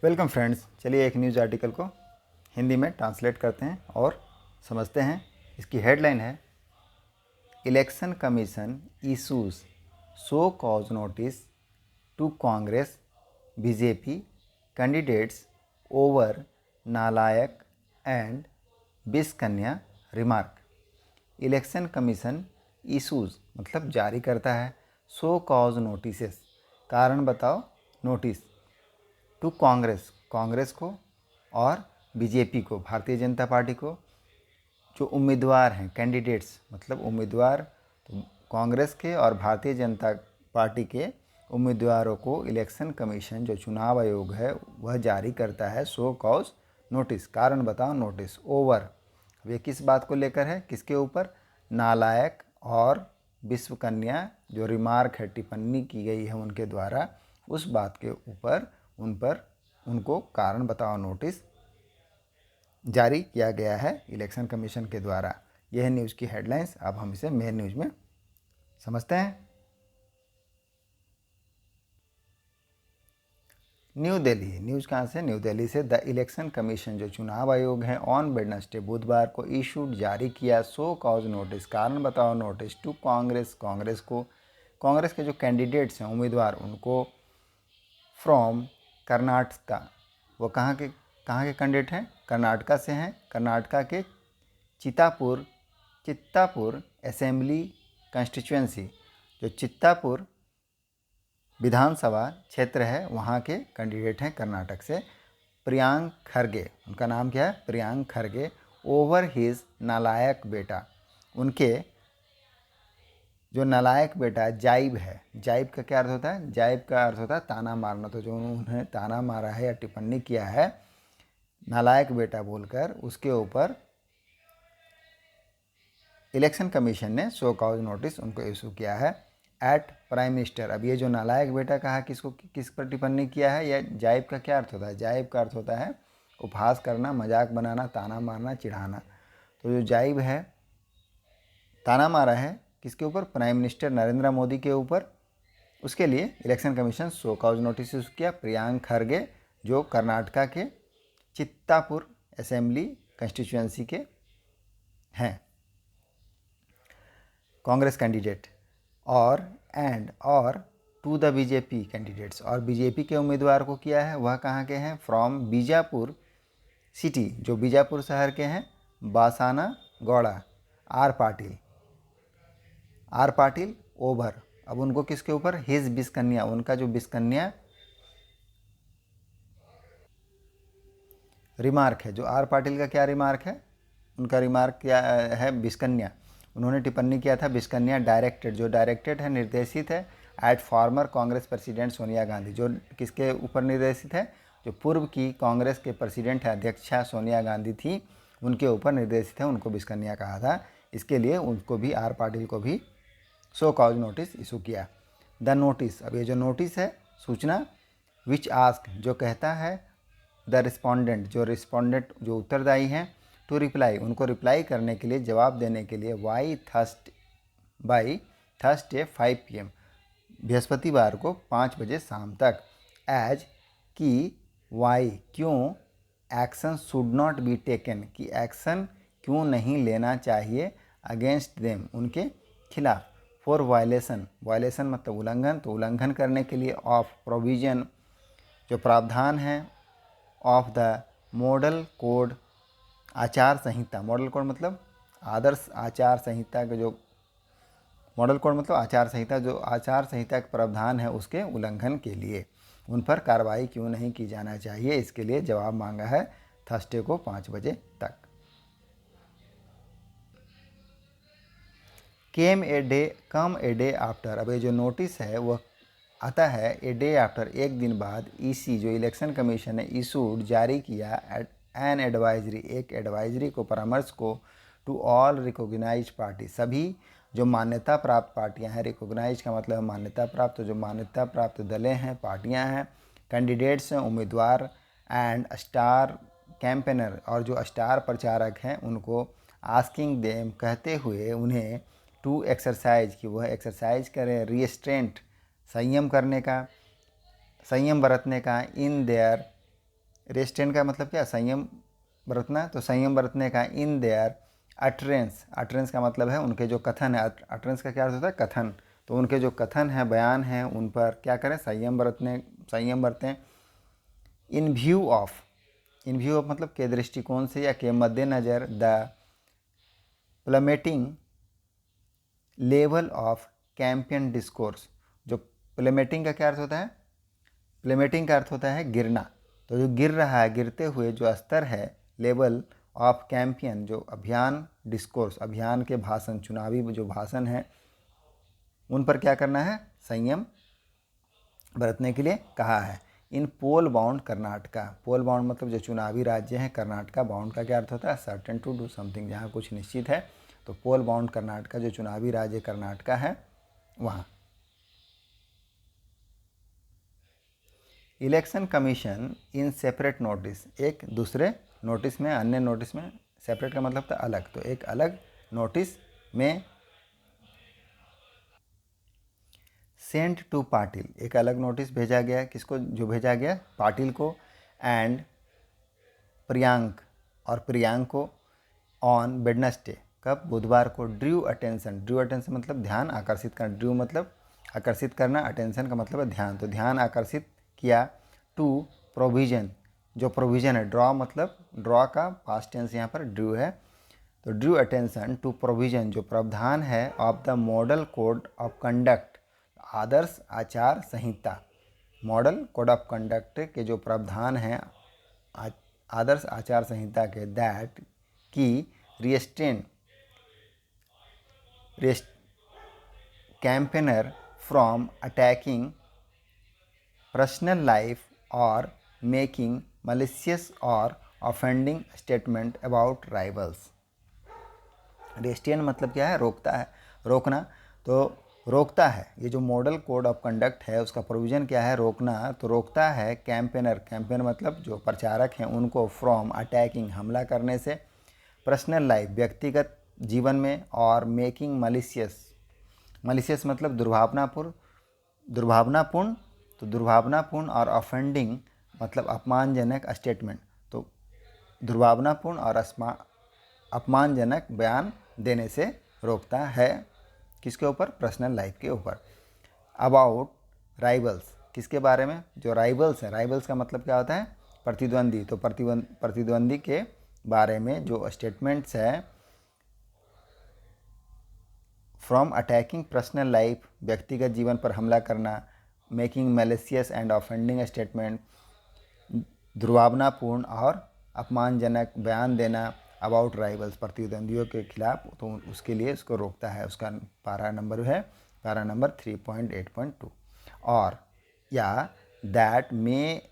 Welcome friends. चलिए एक news article को हिंदी में ट्रांसलेट करते हैं और समझते हैं। इसकी हेडलाइन है election commission issues show cause notice to Congress BJP candidates over नालायक एंड बिस्कन्या रिमार्क। इलेक्शन कमीशन इशूज मतलब जारी करता है, सो कॉज नोटिसेस कारण बताओ नोटिस, टू कांग्रेस को और बीजेपी को भारतीय जनता पार्टी को, जो उम्मीदवार हैं कैंडिडेट्स मतलब उम्मीदवार, तो कांग्रेस के और भारतीय जनता पार्टी के उम्मीदवारों को इलेक्शन कमीशन जो चुनाव आयोग है वह जारी करता है सो कॉज नोटिस कारण बताओ नोटिस ओवर। अब ये किस बात को लेकर है, किसके ऊपर? नालायक और विश्व कन्या जो रिमार्क है, टिप्पणी की गई है उनके द्वारा, उस बात के ऊपर उनको कारण बताओ नोटिस जारी किया गया है इलेक्शन कमीशन के द्वारा। यह है न्यूज़ की हेडलाइंस। अब हम इसे मेन न्यूज़ में समझते हैं। न्यू दिल्ली न्यूज़ कहाँ से? न्यू दिल्ली से। द इलेक्शन कमीशन जो चुनाव आयोग है ऑन वेडनेसडे बुधवार को इशूड जारी किया सो कॉज नोटिस कारण बताओ नोटिस टू कांग्रेस को, कांग्रेस के जो कैंडिडेट्स हैं उम्मीदवार उनको, फ्रॉम कर्नाटका, वो कहाँ के कैंडिडेट हैं? कर्नाटका से हैं। कर्नाटका के चित्तापुर असेंबली कंस्टिट्यूएंसी, जो चित्तापुर विधानसभा क्षेत्र है वहाँ के कैंडिडेट हैं कर्नाटक से। प्रियांक खरगे, उनका नाम क्या है? प्रियांक खरगे। ओवर हिज नालायक बेटा, उनके जो नालायक बेटा जाइब है, जाइब का क्या अर्थ होता है? जाइब का अर्थ होता है ताना मारना। तो जो उन्होंने ताना मारा है या टिप्पणी किया है नालायक बेटा बोलकर, उसके ऊपर इलेक्शन कमीशन ने शो कॉज नोटिस उनको इशू किया है एट प्राइम मिनिस्टर। अब ये जो नालायक बेटा कहा किस पर टिप्पणी किया है? या जाइब का क्या अर्थ होता है? जाइब का अर्थ होता है उपहास करना, मजाक बनाना, ताना मारना, चिढ़ाना। तो जो जाइब है ताना मारा है किसके ऊपर? प्राइम मिनिस्टर नरेंद्र मोदी के ऊपर। उसके लिए election commission show cause notice issue किया। प्रियांक खरगे जो कर्नाटका के चित्तापुर असेंबली कंस्टिट्यूएंसी के हैं कांग्रेस कैंडिडेट, और टू द बीजेपी कैंडिडेट्स, और बीजेपी के उम्मीदवार को किया है। वह कहाँ के हैं? फ्रॉम बीजापुर सिटी, जो बीजापुर शहर के हैं, बासाना गौड़ा, आर पाटिल ओवर। अब उनको किसके ऊपर? हिज बिस्कन्या, उनका जो बिस्कन्या रिमार्क है। जो आर पाटिल का क्या रिमार्क है? उनका रिमार्क क्या है? बिस्कन्या। उन्होंने टिप्पणी किया था बिस्कन्या डायरेक्टेड, जो डायरेक्टेड है, निर्देशित है at former Congress president Sonia Gandhi, जो किसके ऊपर निर्देशित है? जो पूर्व की कांग्रेस के प्रेसिडेंट है, अध्यक्षा सोनिया गांधी थी, उनके ऊपर निर्देशित है। उनको बिस्कन्या कहा था। इसके लिए उनको भी, आर पाटिल को भी शो कॉज नोटिस इशू किया। द नोटिस, अब ये जो नोटिस है सूचना, विच आस्क जो कहता है, द रिस्पोंडेंट जो उत्तरदायी हैं, टू रिप्लाई उनको रिप्लाई करने के लिए, जवाब देने के लिए, बाई थर्सडे 5 PM बृहस्पतिवार को 5 बजे शाम तक, एज कि वाई क्यों, action should not be taken कि एक्शन क्यों नहीं लेना चाहिए, अगेंस्ट देम उनके खिलाफ, फॉर वायलेशन मतलब उल्लंघन, तो उल्लंघन करने के लिए, ऑफ प्रोविजन जो प्रावधान है, ऑफ द मॉडल कोड आचार संहिता, मॉडल कोड मतलब आदर्श आचार संहिता के, जो मॉडल कोड मतलब आचार संहिता, जो आचार संहिता के प्रावधान है उसके उल्लंघन के लिए उन पर कार्रवाई क्यों नहीं की जाना चाहिए, इसके लिए जवाब मांगा है थर्सडे को 5 बजे तक। कम ए डे आफ्टर, अब ये जो नोटिस है वह आता है ए डे आफ्टर, एक दिन बाद, ईसी जो इलेक्शन कमीशन ने इशूड जारी किया एन एडवाइजरी, एक एडवाइजरी को, परामर्श को, टू ऑल रिकॉग्नाइज्ड पार्टी, सभी जो मान्यता प्राप्त पार्टियां हैं, रिकॉग्नाइज का मतलब मान्यता प्राप्त, तो जो मान्यता प्राप्त दलें हैं, पार्टियां हैं, कैंडिडेट्स हैं, उम्मीदवार, एंड स्टार कैंपेनर और जो स्टार प्रचारक हैं उनको, आस्किंग देम कहते हुए उन्हें, टू एक्सरसाइज कि वह एक्सरसाइज करें, रिस्ट्रेंट संयम बरतने का, इन देयर रेस्ट्रेन का मतलब क्या, संयम बरतना, तो संयम बरतने का इन देयर अटरेंस, अटरेंस का मतलब है उनके जो कथन है, अटरेंस का क्या अर्थ होता है, कथन, तो उनके जो कथन है, बयान है, उन पर क्या करें, संयम बरतें। In view of, in view of मतलब के दृष्टिकोण से या के मद्देनज़र the plummeting level of campaign discourse, जो प्लेमेटिंग का क्या अर्थ होता है, प्लेमेटिंग का अर्थ होता है गिरना, तो जो गिर रहा है, गिरते हुए जो स्तर है, लेवल ऑफ कैंपियन जो अभियान, डिस्कोर्स अभियान के भाषण, चुनावी जो भाषण है, उन पर क्या करना है, संयम बरतने के लिए कहा है। इन पोल बाउंड कर्नाटका, पोल बाउंड मतलब जो चुनावी राज्य है कर्नाटका, बाउंड का क्या अर्थ होता है, सर्टेन टू डू समथिंग, जहाँ कुछ निश्चित है, तो पोल बाउंड कर्नाटका जो चुनावी राज्य कर्नाटका है वहाँ। Election commission in separate notice, एक दूसरे नोटिस में, अन्य नोटिस में, सेपरेट का मतलब था अलग, तो एक अलग नोटिस में सेंट टू पाटिल, एक अलग नोटिस भेजा गया, किसको, जो भेजा गया पाटिल को, एंड प्रियांक, और प्रियांक को, ऑन वेडनेसडे, कब, बुधवार को, ड्रू अटेंशन, ड्रू अटेंशन मतलब ध्यान आकर्षित करना, ड्रू मतलब आकर्षित करना, अटेंशन का मतलब है ध्यान, तो ध्यान आकर्षित किया, टू प्रोविजन, जो प्रोविजन है, ड्रॉ मतलब, ड्रॉ का पास्ट टेंस यहाँ पर ड्रू है, तो ड्रू अटेंशन टू प्रोविजन जो प्रावधान है, of the model code of conduct, आदर्श आचार संहिता, मॉडल कोड ऑफ कंडक्ट के जो प्रावधान हैं आदर्श आचार संहिता के, दैट की restrain campaigner from attacking personal life और मेकिंग मलिशियस और offending statement about rivals. Restrain मतलब क्या है, रोकता है, रोकना, तो रोकता है, ये जो मॉडल कोड ऑफ कंडक्ट है उसका प्रोविज़न क्या है, रोकना, तो रोकता है कैंपेनर, कैंपेनर मतलब जो प्रचारक हैं उनको, फ्रॉम अटैकिंग हमला करने से, पर्सनल लाइफ व्यक्तिगत जीवन में, और मेकिंग मलिशियस, मलिशियस मतलब दुर्भावनापूर्ण, तो दुर्भावनापूर्ण, और ऑफेंडिंग मतलब अपमानजनक स्टेटमेंट, तो दुर्भावनापूर्ण और अपमानजनक बयान देने से रोकता है, किसके ऊपर, पर्सनल लाइफ के ऊपर। अबाउट राइवल्स, किसके बारे में, जो राइवल्स हैं, राइवल्स का मतलब क्या होता है, प्रतिद्वंदी, तो प्रतिद्वंदी के बारे में जो स्टेटमेंट्स है, फ्रॉम अटैकिंग पर्सनल लाइफ व्यक्तिगत जीवन पर हमला करना, making malicious and offending statement दुर्भावनापूर्ण और अपमानजनक बयान देना, अबाउट राइवल्स प्रतिद्वंदियों के खिलाफ, तो उसके लिए इसको रोकता है। उसका पारा नंबर है पारा नंबर 3.8.2। और या दैट में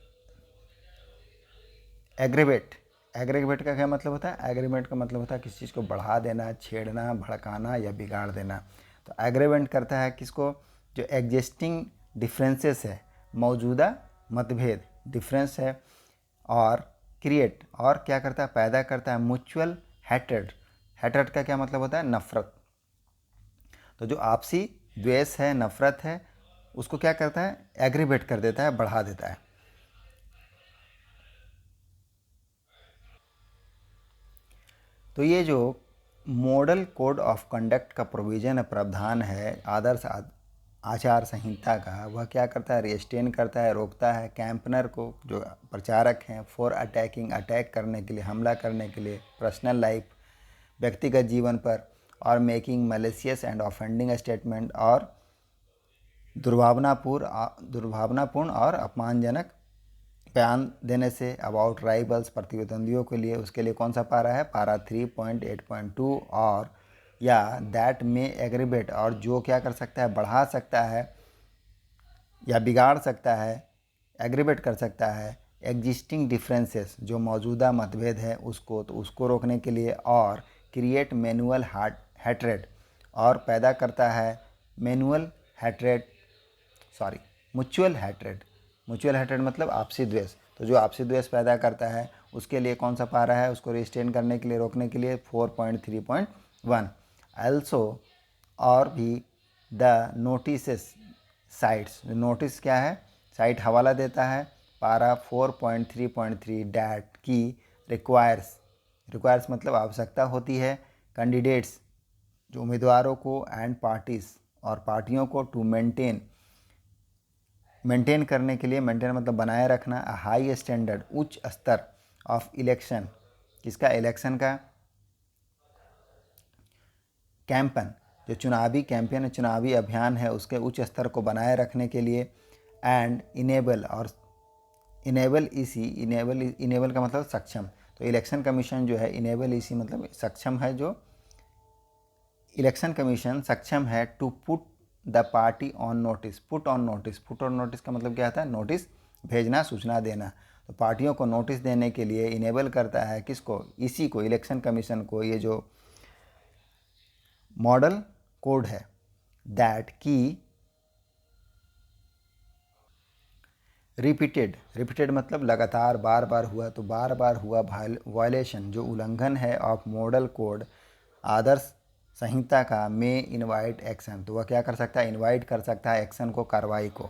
एग्रीवेट, एग्रीवेट का क्या मतलब होता है, एग्रीवेट का मतलब होता है किसी चीज़ को बढ़ा देना, छेड़ना, भड़काना या बिगाड़ देना। तो एग्रीवेट करता है किसको, जो एग्जिस्टिंग डिफरेंसेस है, मौजूदा मतभेद, डिफरेंस है, और क्रिएट, और क्या करता है, पैदा करता है, म्यूचुअल हैट्रेड, हैट्रेड का क्या मतलब होता है, नफरत, तो जो आपसी द्वेष है, नफरत है, उसको क्या करता है, एग्रीवेट कर देता है, बढ़ा देता है। तो ये जो मॉडल कोड ऑफ कंडक्ट का प्रोविज़न है, प्रावधान है आदर्श आचार संहिता का, वह क्या करता है, रिस्ट्रेन करता है, रोकता है कैंपेनर को, जो प्रचारक हैं, फॉर अटैकिंग, अटैक करने के लिए, हमला करने के लिए, पर्सनल लाइफ व्यक्तिगत जीवन पर, और making malicious and offending statement, और दुर्भावनापूर्ण और अपमानजनक बयान देने से, अबाउट राइवल्स प्रतिद्वंदियों के लिए, उसके लिए कौन सा पारा है, पारा 3.8.2। और या दैट में एग्रीवेट, और जो क्या कर सकता है, बढ़ा सकता है या बिगाड़ सकता है, एग्रीवेट कर सकता है एग्जिस्टिंग डिफरेंसेस, जो मौजूदा मतभेद है उसको, तो उसको रोकने के लिए, और क्रिएट मैनुअल हैट्रेड, और पैदा करता है manual hatred, sorry mutual hatred, mutual hatred मतलब आपसी द्वेष, तो जो आपसी द्वेष पैदा करता है उसके लिए कौन सा पारा है, उसको रिस्ट्रेन करने के लिए, रोकने के लिए 4.3.1। also और भी द नोटिस साइट्स, नोटिस क्या है, साइट हवाला देता है, पारा 4.3.3 डैट की रिक्वायर्स मतलब आवश्यकता होती है कैंडिडेट्स जो उम्मीदवारों को एंड पार्टीज और पार्टियों को टू मेंटेन करने के लिए, मेंटेन मतलब बनाए रखना, हाई स्टैंडर्ड उच्च स्तर ऑफ इलेक्शन, किसका, इलेक्शन का कैंपेन, जो चुनावी कैंपेन है, चुनावी अभियान है, उसके उच्च स्तर को बनाए रखने के लिए एंड इनेबल इनेबल का मतलब सक्षम। तो इलेक्शन कमीशन जो है इनेबल इसी मतलब सक्षम है, जो इलेक्शन कमीशन सक्षम है to put the party on notice. Put on notice का मतलब क्या होता है, नोटिस भेजना, सूचना देना। तो पार्टियों को नोटिस देने के लिए इनेबल करता है किसको, इसी को, इलेक्शन कमीशन को। ये जो मॉडल कोड है दैट की रिपीटेड मतलब लगातार बार बार हुआ, तो बार बार हुआ वायलेशन, जो उल्लंघन है ऑफ मॉडल कोड, आदर्श संहिता का, में इनवाइट एक्शन। तो वह क्या कर सकता है, इनवाइट कर सकता है एक्शन को, कार्रवाई को।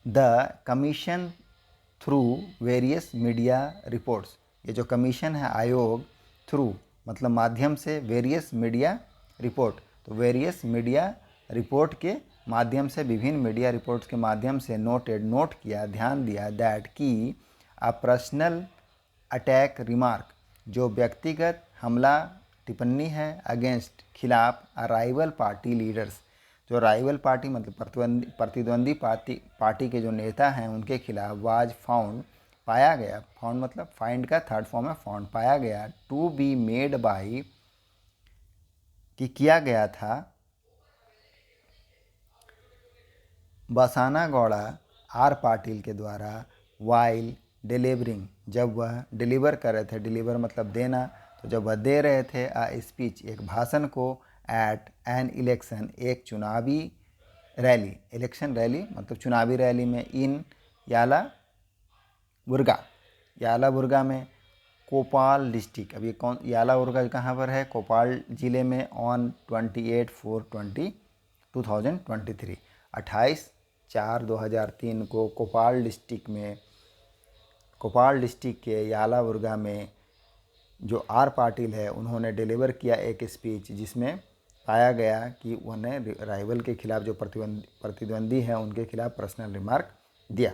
The commission through various media reports, ये जो कमीशन है, आयोग, थ्रू मतलब माध्यम से, वेरियस मीडिया रिपोर्ट, तो वेरियस मीडिया रिपोर्ट के माध्यम से, विभिन्न मीडिया रिपोर्ट्स के माध्यम से नोट किया, ध्यान दिया दैट की अ पर्सनल अटैक रिमार्क, जो व्यक्तिगत हमला टिप्पणी है, अगेंस्ट खिलाफ राइवल पार्टी लीडर्स, जो राइवल पार्टी मतलब प्रतिद्वंदी पार्टी के जो नेता हैं उनके खिलाफ, वाज फाउंड पाया गया, फाउंड मतलब फाइंड का थर्ड फॉर्म है फाउंड, पाया गया, टू बी मेड बाई कि किया गया था, बसाना गौड़ा आर पाटिल के द्वारा, वाइल डिलीवरिंग, जब वह डिलीवर कर रहे थे, डिलीवर मतलब देना, तो जब वह दे रहे थे स्पीच एक भाषण को, एट एन इलेक्शन एक चुनावी रैली, इलेक्शन रैली मतलब चुनावी रैली में, इन यालाबुर्गा में कोपाल डिस्ट्रिक्ट, अब ये कौन, यालाबुर्गा कहाँ पर है, कोपाल जिले में, ऑन 28/4/2023 28/4/2003 को कोपाल डिस्ट्रिक्ट के यालाबुर्गा में जो आर पाटिल है उन्होंने डिलीवर किया एक स्पीच, जिसमें पाया गया कि उन्हें राइवल के खिलाफ, जो प्रतिद्वंदी हैं उनके खिलाफ पर्सनल रिमार्क दिया।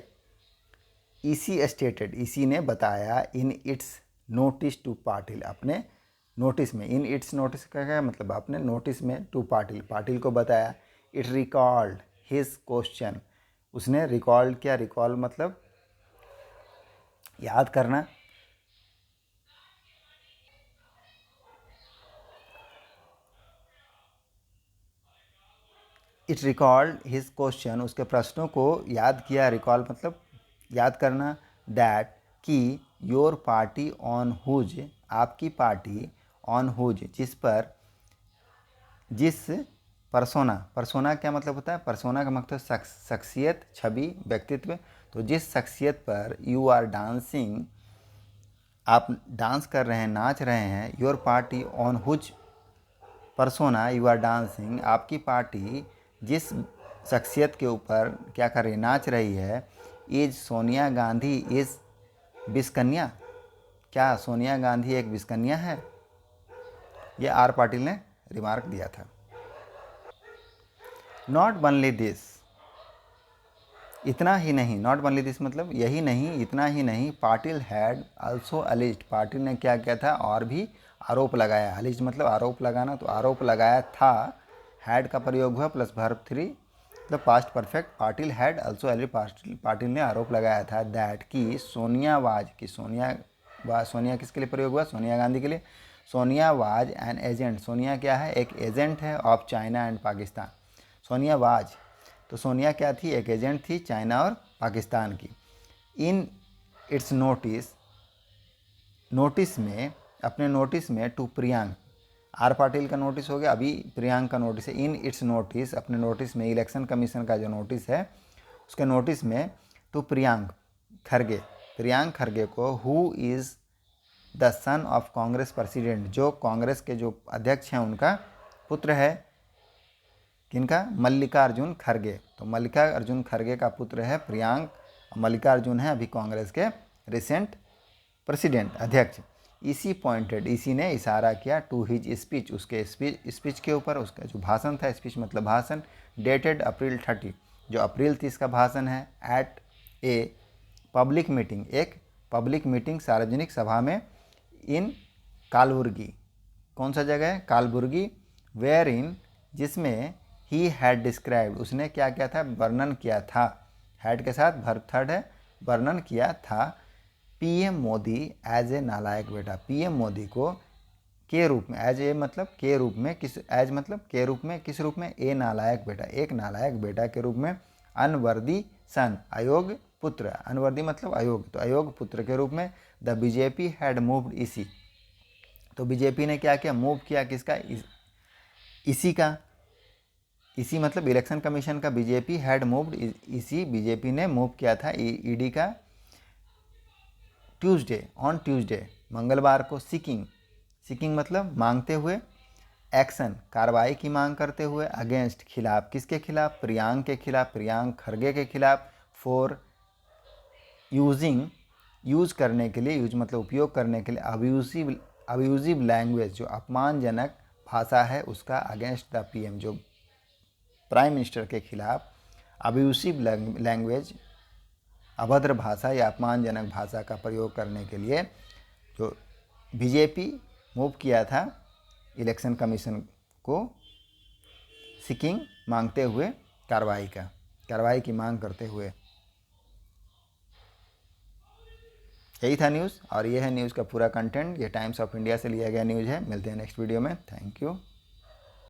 इसी ने बताया in its notice to Patil, अपने नोटिस में, इन इट्स नोटिस का क्या मतलब, अपने नोटिस में, टू पाटिल को बताया। इट रिकॉल्ड हिज क्वेश्चन, उसने रिकॉल्ड किया, रिकॉल मतलब याद करना, इट रिकॉल्ड हिज क्वेश्चन, उसके प्रश्नों को याद किया, रिकॉल मतलब याद करना, दैट कि योर पार्टी ऑन हुज, आपकी पार्टी, ऑन हुज जिस परसोना क्या मतलब होता है, परसोना का मतलब शख्सियत, छवि, व्यक्तित्व, तो जिस शख्सियत पर यू आर डांसिंग, आप डांस कर रहे हैं, नाच रहे हैं, your party on whose persona you are dancing, आपकी पार्टी जिस शख्सियत के ऊपर क्या कर रही, नाच रही है, इज सोनिया गांधी इज विस्कन्या, क्या सोनिया गांधी एक विस्कन्या है, ये आर पाटिल ने रिमार्क दिया था। नॉट ओनली दिस, इतना ही नहीं, नॉट ओनली दिस मतलब यही नहीं, इतना ही नहीं, Patil had also alleged, Patil ने क्या किया था, और भी आरोप लगाया, अलिज्ड मतलब आरोप लगाना, तो आरोप लगाया था, हैड का प्रयोग हुआ प्लस वर्ब 3 मतलब past perfect, Patil had also alleged, Patil ने आरोप लगाया था दैट की सोनिया किसके लिए प्रयोग हुआ, सोनिया गांधी के लिए, Sonia was an agent, Sonia क्या है, एक एजेंट है, of China and Pakistan, Sonia was, तो सोनिया क्या थी, एक एजेंट थी चाइना और पाकिस्तान की। इन इट्स नोटिस में, अपने नोटिस में, टू प्रियांक, आर पाटिल का नोटिस हो गया, अभी प्रियांक का नोटिस है, इन इट्स नोटिस, अपने नोटिस में, इलेक्शन कमीशन का जो नोटिस है उसके नोटिस में, टू प्रियांक खरगे को, who is the son of Congress president, जो कांग्रेस के जो अध्यक्ष हैं उनका पुत्र है, किनका? मल्लिकार्जुन खड़गे। तो मल्लिकार्जुन खड़गे का पुत्र है प्रियांक। मल्लिकार्जुन है अभी कांग्रेस के रिसेंट प्रेसिडेंट, अध्यक्ष। इसी पॉइंटेड, इसी ने इशारा किया टू हिज स्पीच, उसके स्पीच के ऊपर, उसका जो भाषण था, स्पीच मतलब भाषण, डेटेड अप्रैल 30, जो अप्रैल 30 का भाषण है, एट ए पब्लिक मीटिंग, एक पब्लिक मीटिंग, सार्वजनिक सभा में, इन कालबुर्गी, कौन सा जगह है? कालबुर्गी, वेयर इन, जिसमें ही हैड डिस्क्राइब्ड, उसने क्या किया था? वर्णन किया था। हैड के साथ वर्ब थर्ड है, वर्णन किया था पीएम मोदी एज ए नालायक बेटा। पीएम मोदी को के रूप में, एज ए मतलब के रूप में, किस, एज मतलब के रूप में, किस रूप में? ए नालायक बेटा, एक नालायक बेटा के रूप में, अनवर्दी सन, अयोग्य पुत्र, अनवर्दी मतलब अयोग्य, तो अयोग्य पुत्र के रूप में, द बीजेपी हैड मूव्ड इसी, तो बीजेपी ने क्या किया? मूव किया किसका? इसी का, इसी मतलब इलेक्शन कमीशन का। बीजेपी हैड मूव्ड इसी, बीजेपी ने मूव किया था ईडी का ट्यूसडे, ऑन ट्यूसडे, मंगलवार को, सीकिंग मतलब मांगते हुए, एक्शन कार्रवाई की मांग करते हुए, अगेंस्ट खिलाफ, किसके खिलाफ? प्रियांक के खिलाफ, प्रियांक खड़गे के खिलाफ, फॉर यूज करने के लिए, यूज मतलब उपयोग करने के लिए, अब्यूजिव लैंग्वेज, जो अपमानजनक भाषा है उसका, अगेंस्ट द पीएम, जो प्राइम मिनिस्टर के खिलाफ अब्यूसिव लैंग्वेज, अभद्र भाषा या अपमानजनक भाषा का प्रयोग करने के लिए जो बीजेपी मूव किया था इलेक्शन कमीशन को, सीकिंग मांगते हुए, कार्रवाई की मांग करते हुए। यही था न्यूज़, और ये है न्यूज़ का पूरा कंटेंट। ये टाइम्स ऑफ इंडिया से लिया गया न्यूज़ है। मिलते हैं नेक्स्ट वीडियो में। Thank you.